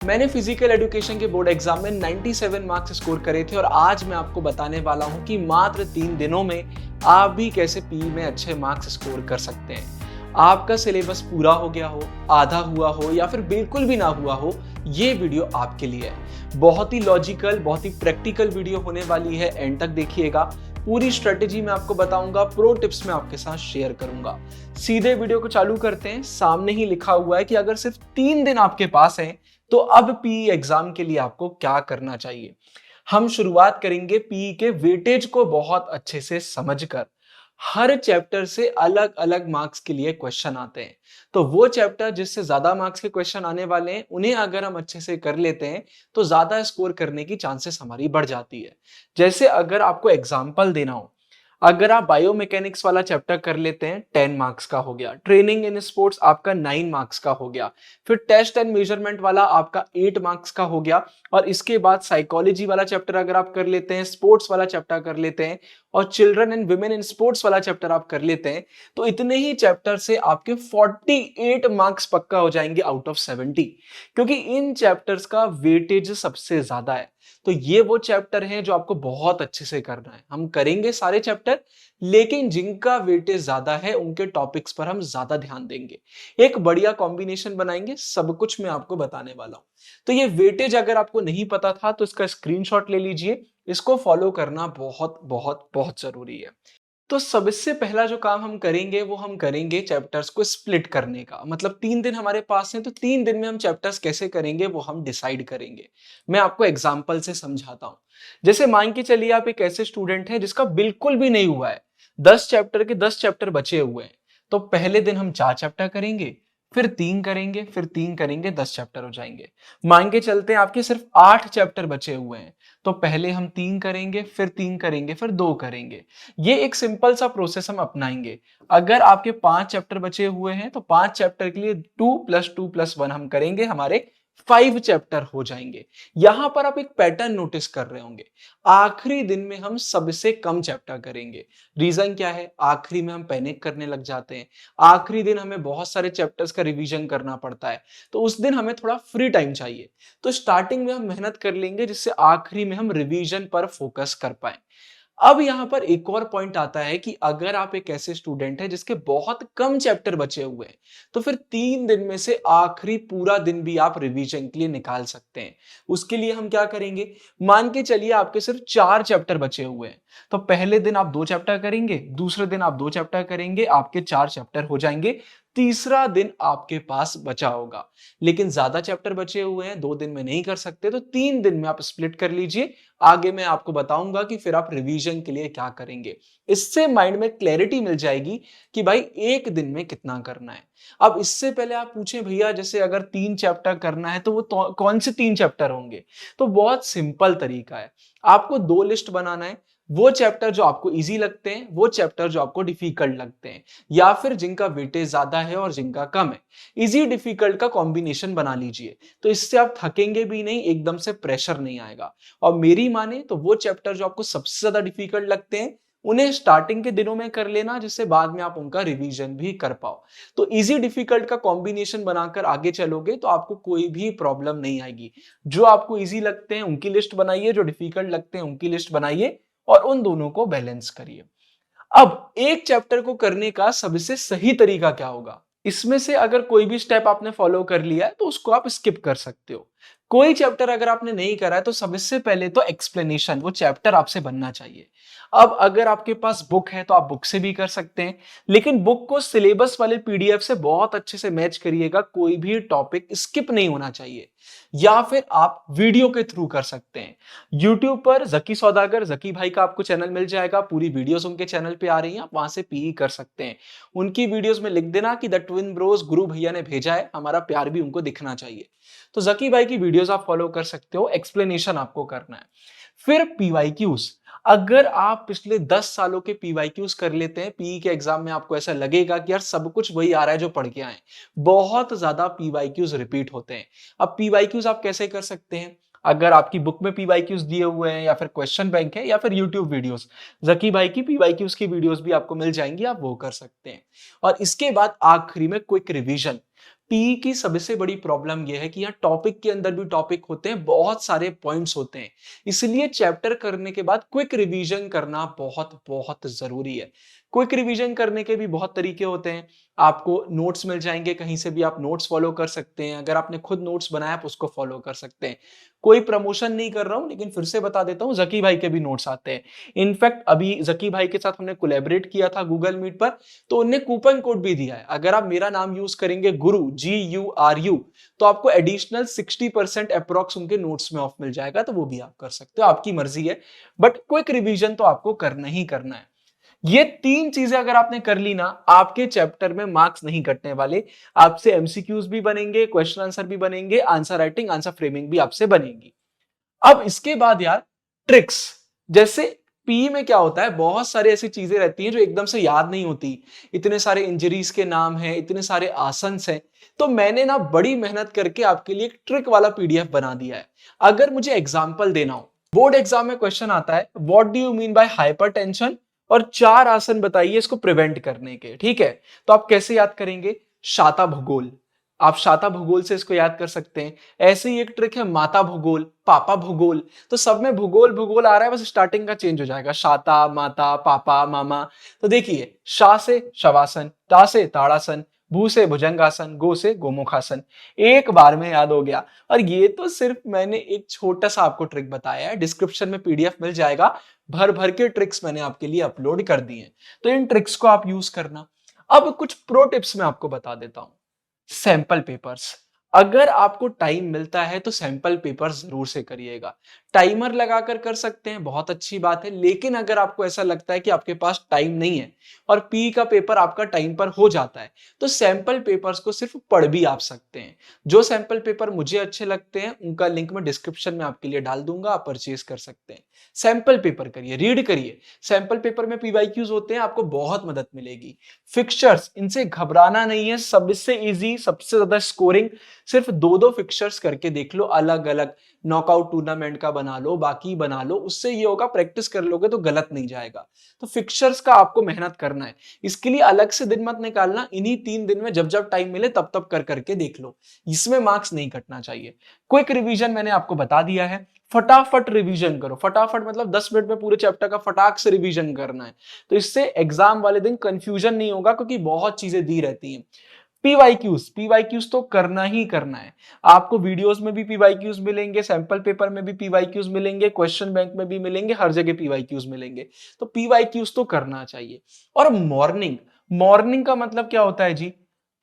मैंने physical education के board exam में 97 मार्क्स स्कोर करे थे और आज मैं आपको बताने वाला हूं कि मात्र 3 दिनों में आप भी कैसे पीई में अच्छे मार्क्स स्कोर कर सकते हैं। आपका सिलेबस पूरा हो गया हो, आधा हुआ हो या फिर बिल्कुल भी ना हुआ हो, ये वीडियो आपके लिए है। बहुत ही लॉजिकल, बहुत ही प्रैक्टिकल वीडियो होने वाली है, एंड तक देखिएगा। पूरी स्ट्रेटेजी मैं आपको बताऊंगा, प्रो टिप्स मैं आपके साथ शेयर करूंगा। सीधे वीडियो को चालू करते हैं। सामने ही लिखा हुआ है कि अगर सिर्फ 3 दिन आपके पास हैं तो अब पीई एग्जाम के लिए आपको क्या करना चाहिए। हम शुरुआत करेंगे पीई के वेटेज को बहुत अच्छे से समझकर। हर चैप्टर से अलग अलग मार्क्स के लिए क्वेश्चन आते हैं, तो वो चैप्टर जिससे ज्यादा मार्क्स के क्वेश्चन आने वाले हैं उन्हें अगर हम अच्छे से कर लेते हैं तो ज्यादा स्कोर करने की चांसेस हमारी बढ़ जाती है। जैसे अगर आपको एग्जांपल देना हो, अगर आप बायोमैकेनिक्स वाला चैप्टर कर लेते हैं 10 मार्क्स का हो गया, ट्रेनिंग इन स्पोर्ट्स आपका 9 मार्क्स का हो गया, फिर टेस्ट एंड मेजरमेंट वाला आपका 8 मार्क्स का हो गया, और इसके बाद साइकोलॉजी वाला चैप्टर अगर आप कर लेते हैं, स्पोर्ट्स वाला चैप्टर कर लेते हैं और children and women in sports वाला चैप्टर आप कर लेते हैं, तो इतने ही चैप्टर से आपके 48 मार्क्स पक्का हो जाएंगे आउट ऑफ 70, क्योंकि इन चैप्टर्स का वेटेज सबसे ज्यादा है। तो ये वो चैप्टर हैं जो आपको बहुत अच्छे से करना है। हम करेंगे सारे चैप्टर, लेकिन जिनका वेटेज ज्यादा है उनके टॉपिक्स पर हम ज्यादा ध्यान देंगे। एक बढ़िया कॉम्बिनेशन बनाएंगे, सब कुछ मैं आपको बताने वाला हूं। तो ये वेटेज अगर आपको नहीं पता था तो इसका स्क्रीनशॉट ले लीजिए, इसको फॉलो करना बहुत बहुत बहुत जरूरी है। तो सबसे पहला जो काम हम करेंगे वो हम करेंगे चैप्टर्स को स्प्लिट करने का। मतलब 3 दिन हमारे पास हैं तो 3 दिन में हम चैप्टर्स कैसे करेंगे वो हम डिसाइड करेंगे। मैं आपको एग्जांपल से समझाता हूं। जैसे मान के चलिए आप एक ऐसे स्टूडेंट हैं जिसका बिल्कुल भी नहीं हुआ है, 10 चैप्टर के 10 चैप्टर बचे हुए हैं। तो पहले दिन हम 4 चैप्टर करेंगे, फिर 3 करेंगे, फिर 3 करेंगे, 10 चैप्टर हो जाएंगे। मान के चलते हैं आपके सिर्फ 8 चैप्टर बचे हुए हैं, तो पहले हम 3 करेंगे, फिर 3 करेंगे, फिर 2 करेंगे। ये एक सिंपल सा प्रोसेस हम अपनाएंगे। अगर आपके 5 चैप्टर बचे हुए हैं तो 5 चैप्टर के लिए 2 + 2 + 1 हम करेंगे, हमारे 5 चैप्टर हो जाएंगे। यहां पर आप एक पैटर्न नोटिस कर रहे होंगे, आखिरी दिन में हम सबसे कम चैप्टर करेंगे। रीजन क्या है? आखिरी में हम पैनिक करने लग जाते हैं, आखिरी दिन हमें बहुत सारे चैप्टर्स का रिवीजन करना पड़ता है, तो उस दिन हमें थोड़ा फ्री टाइम चाहिए। तो स्टार्टिंग में हम मेहनत कर लेंगे जिससे आखिरी में हम रिवीजन पर फोकस कर पाए। अब यहां पर एक और पॉइंट आता है कि अगर आप एक ऐसे स्टूडेंट हैं जिसके बहुत कम चैप्टर बचे हुए हैं, तो फिर 3 दिन में से आखिरी पूरा दिन भी आप रिवीजन के लिए निकाल सकते हैं। उसके लिए हम क्या करेंगे? मान के चलिए आपके सिर्फ 4 चैप्टर बचे हुए हैं, तो पहले दिन आप 2 चैप्टर करेंगे, दूसरे दिन आप 2 चैप्टर करेंगे, आपके 4 चैप्टर हो जाएंगे। तीसरा दिन आपके पास बचा होगा, लेकिन ज्यादा चैप्टर बचे हुए हैं, 2 दिन में नहीं कर सकते, तो 3 दिन में आप स्प्लिट कर लीजिए। आगे मैं आपको बताऊंगा कि फिर आप रिवीजन के लिए क्या करेंगे। इससे माइंड में क्लैरिटी मिल जाएगी कि भाई एक दिन में कितना करना है। अब इससे पहले आप पूछें भैया जैसे अगर 3 चैप्टर करना है तो वो कौन से 3 चैप्टर होंगे? तो बहुत सिंपल तरीका है, आपको 2 लिस्ट बनाना है। वो चैप्टर जो आपको इजी लगते हैं, वो चैप्टर जो आपको डिफिकल्ट लगते हैं, या फिर जिनका वेटेज ज्यादा है और जिनका कम है। इजी डिफिकल्ट का कॉम्बिनेशन बना लीजिए, तो इससे आप थकेंगे भी नहीं, एकदम से प्रेशर नहीं आएगा। और मेरी माने तो वो चैप्टर जो आपको सबसे ज्यादा डिफिकल्ट लगते हैं उन्हें स्टार्टिंग के दिनों में कर लेना, जिससे बाद में आप उनका रिवीजन भी कर पाओ। तो इजी डिफिकल्ट का कॉम्बिनेशन बनाकर आगे चलोगे तो आपको कोई भी प्रॉब्लम नहीं आएगी। जो आपको इजी लगते हैं उनकी लिस्ट बनाइए, जो डिफिकल्ट लगते हैं उनकी लिस्ट बनाइए, और उन दोनों को बैलेंस करिए। अब एक चैप्टर को करने का सबसे सही तरीका क्या होगा? इसमें से अगर कोई भी स्टेप आपने फॉलो कर लिया है तो उसको आप स्किप कर सकते हो। कोई चैप्टर अगर आपने नहीं करा है तो सबसे पहले तो एक्सप्लेनेशन, वो चैप्टर आपसे बनना चाहिए। अब अगर आपके पास बुक है तो आप बुक से भी कर सकते हैं, लेकिन बुक को सिलेबस वाले पीडीएफ से बहुत अच्छे से मैच करिएगा, कोई भी टॉपिक स्किप नहीं होना चाहिए। या फिर आप वीडियो के थ्रू कर सकते हैं। यूट्यूब पर जकी सौदागर, जकी भाई का आपको चैनल मिल जाएगा, पूरी वीडियोस उनके चैनल पे आ रही हैं, आप वहां से पीई कर सकते हैं। उनकी वीडियोस में लिख देना कि द ट्विन ब्रोस गुरु भैया ने भेजा है, हमारा प्यार भी उनको दिखना चाहिए। तो जकी भाई की वीडियोस आप फॉलो कर सकते हो, एक्सप्लेनेशन आपको करना है। फिर पीवाईक्यूज, अगर आप पिछले 10 सालों के पीवाईक्यूज कर लेते हैं, पीई के एग्जाम में आपको ऐसा लगेगा कि यार सब कुछ वही आ रहा है जो पढ़ के आए। बहुत ज्यादा पीवाईक्यूज रिपीट होते हैं। अब पीवाईक्यूज आप कैसे कर सकते हैं? अगर आपकी बुक में पीवाईक्यूज दिए हुए हैं या फिर क्वेश्चन बैंक है या फिर यूट्यूब वीडियोस, जकी भाई की पीवाईक्यूज की वीडियोस भी आपको मिल जाएंगी, आप वो कर सकते हैं। और इसके बाद आखिरी में क्विक रिवीजन। पी की सबसे बड़ी प्रॉब्लम यह है कि यहाँ टॉपिक के अंदर भी टॉपिक होते हैं, बहुत सारे पॉइंट्स होते हैं, इसलिए चैप्टर करने के बाद क्विक रिवीजन करना बहुत बहुत जरूरी है। क्विक रिवीजन करने के भी बहुत तरीके होते हैं, आपको नोट्स मिल जाएंगे, कहीं से भी आप नोट्स फॉलो कर सकते हैं। अगर आपने खुद नोट्स बनाया आप उसको फॉलो कर सकते हैं। कोई प्रमोशन नहीं कर रहा हूं, लेकिन फिर से बता देता हूं, जकी भाई के भी नोट्स आते हैं। इनफैक्ट अभी जकी भाई के साथ हमने कोलैबोरेट किया था गूगल मीट पर, तो उनने कूपन कोड भी दिया है। अगर आप मेरा नाम यूज करेंगे गुरु GURU, तो आपको एडिशनल 60% अप्रोक्स उनके नोट्स में ऑफ मिल जाएगा, तो वो भी आप कर सकते हो, आपकी मर्जी है। बट क्विक रिवीजन तो आपको करना ही करना है। ये तीन चीजें अगर आपने कर ली ना, आपके चैप्टर में मार्क्स नहीं कटने वाले, आपसे एमसीक्यूज भी बनेंगे, क्वेश्चन आंसर भी बनेंगे, आंसर राइटिंग, आंसर फ्रेमिंग भी आपसे बनेगी। अब इसके बाद यार ट्रिक्स, जैसे पी में क्या होता है, बहुत सारी ऐसी चीजें रहती हैं जो एकदम से याद नहीं होती, इतने सारे इंजरीज के नाम हैं, इतने सारे आसन्स हैं, तो मैंने ना बड़ी मेहनत करके आपके लिए एक ट्रिक वाला पीडीएफ बना दिया है। अगर मुझे एग्जाम्पल देना हो, बोर्ड एग्जाम में क्वेश्चन आता है, what do you mean by hypertension, और 4 आसन बताइए इसको प्रिवेंट करने के, ठीक है। तो आप कैसे याद करेंगे, शाता भूगोल, आप शाता भूगोल से इसको याद कर सकते हैं। ऐसे ही एक ट्रिक है माता भूगोल, पापा भूगोल, तो सब में भूगोल भूगोल आ रहा है, बस स्टार्टिंग का चेंज हो जाएगा, शाता, माता, पापा, मामा। तो देखिए, शा से शवासन, ता से ताड़ासन, भू से भुजंगासन, गो से गोमुखासन, एक बार में याद हो गया। और ये तो सिर्फ मैंने एक छोटा सा आपको ट्रिक बताया है, डिस्क्रिप्शन में पीडीएफ मिल जाएगा, भर भर के ट्रिक्स मैंने आपके लिए अपलोड कर दिए हैं, तो इन ट्रिक्स को आप यूज करना। अब कुछ प्रो टिप्स मैं आपको बता देता हूं। सैंपल पेपर्स, अगर आपको टाइम मिलता है तो सैंपल पेपर जरूर से करिएगा। टाइमर लगाकर कर सकते हैं, बहुत अच्छी बात है, लेकिन अगर आपको ऐसा लगता है कि आपके पास टाइम नहीं है और पी का पेपर आपका टाइम पर हो जाता है, तो सैंपल पेपर्स को सिर्फ पढ़ भी आप सकते हैं। जो सैंपल पेपर मुझे अच्छे लगते हैं उनका लिंक मैं डिस्क्रिप्शन में आपके लिए डाल दूंगा, आप परचेज कर सकते हैं। सैंपल पेपर करिए, रीड करिए, सैंपल पेपर में पीवाईक्यूज होते हैं, आपको बहुत मदद मिलेगी। फिक्सचर्स, इनसे घबराना नहीं है, सबसे इजी, सबसे ज्यादा स्कोरिंग, सिर्फ 2-2 फिक्सचर्स करके देख लो, अलग अलग नॉकआउट टूर्नामेंट का बना लो, बाकी बना लो, उससे ये होगा प्रैक्टिस कर लोगे तो गलत नहीं जाएगा। तो फिक्सचर्स का आपको मेहनत करना है, इसके लिए अलग से दिन मत निकालना, इन्हीं 3 दिन में जब जब टाइम मिले तब तब कर करके देख लो, इसमें मार्क्स नहीं कटना चाहिए। क्विक रिवीजन मैंने आपको बता दिया है, फटाफट रिवीजन करो, फटाफट मतलब 10 मिनट में पूरे चैप्टर का फटाक से रिवीजन करना है, तो इससे एग्जाम वाले दिन कंफ्यूजन नहीं होगा, क्योंकि बहुत चीजें दी रहती हैं। पीवाईक्यूज तो करना ही करना है, आपको वीडियोस में भी पीवाईक्यूज मिलेंगे, सैंपल पेपर में भी पीवाईक्यूज मिलेंगे, क्वेश्चन बैंक में भी मिलेंगे, हर जगह पीवाईक्यूज मिलेंगे, तो पीवाईक्यूज तो करना चाहिए। और मॉर्निंग, मॉर्निंग का मतलब क्या होता है जी,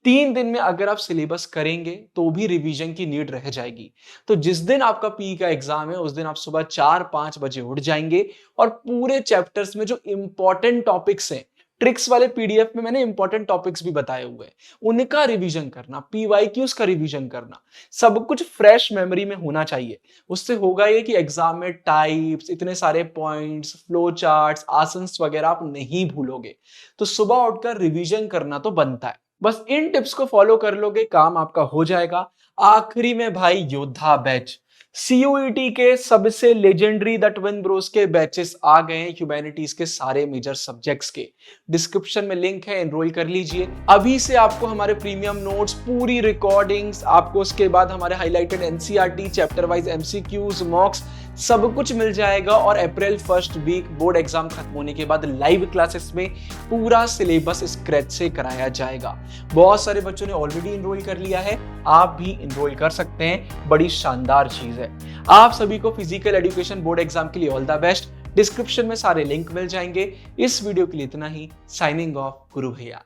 3 दिन में अगर आप सिलेबस करेंगे तो भी रिवीजन की नीड रह जाएगी। तो जिस दिन आपका पी का एग्जाम है उस दिन आप सुबह 4-5 बजे उठ जाएंगे और पूरे चैप्टर्स में जो इंपॉर्टेंट टॉपिक्स हैं, ट्रिक्स वाले पीडीएफ में मैंने इंपॉर्टेंट टॉपिक्स भी बताए हुए हैं, उनका रिवीजन करना, पीवाईक्यूज का रिवीजन करना, सब कुछ फ्रेश मेमोरी में होना चाहिए। उससे होगा ये कि एग्जाम में टाइप्स, इतने सारे पॉइंट्स, फ्लो चार्ट्स, आसन्स वगैरह आप नहीं भूलोगे। तो सुबह उठकर रिवीजन करना तो बनता है, बस इन टिप्स को फॉलो कर लोगे, काम आपका हो जाएगा। आखिरी में भाई योद्धा बैच, सीयूईटी के सबसे लेजेंडरी द ट्विन ब्रोस के बैचेस आ गए हैं, ह्यूमैनिटीज के सारे मेजर सब्जेक्ट्स के। डिस्क्रिप्शन में लिंक है, एनरोल कर लीजिए अभी से। आपको हमारे प्रीमियम नोट्स, पूरी रिकॉर्डिंग्स, आपको उसके बाद हमारे highlighted NCERT, chapter wise MCQs, मॉक्स, सब कुछ मिल जाएगा। और अप्रैल 1st वीक बोर्ड एग्जाम खत्म होने के बाद लाइव क्लासेस में पूरा सिलेबस स्क्रैच से कराया जाएगा। बहुत सारे बच्चों ने ऑलरेडी एनरोल कर लिया है, आप भी एनरोल कर सकते हैं, बड़ी शानदार चीज है। आप सभी को फिजिकल एजुकेशन बोर्ड एग्जाम के लिए ऑल द बेस्ट। डिस्क्रिप्शन में सारे लिंक मिल जाएंगे। इस वीडियो के लिए इतना ही, साइनिंग ऑफ, गुरु भैया।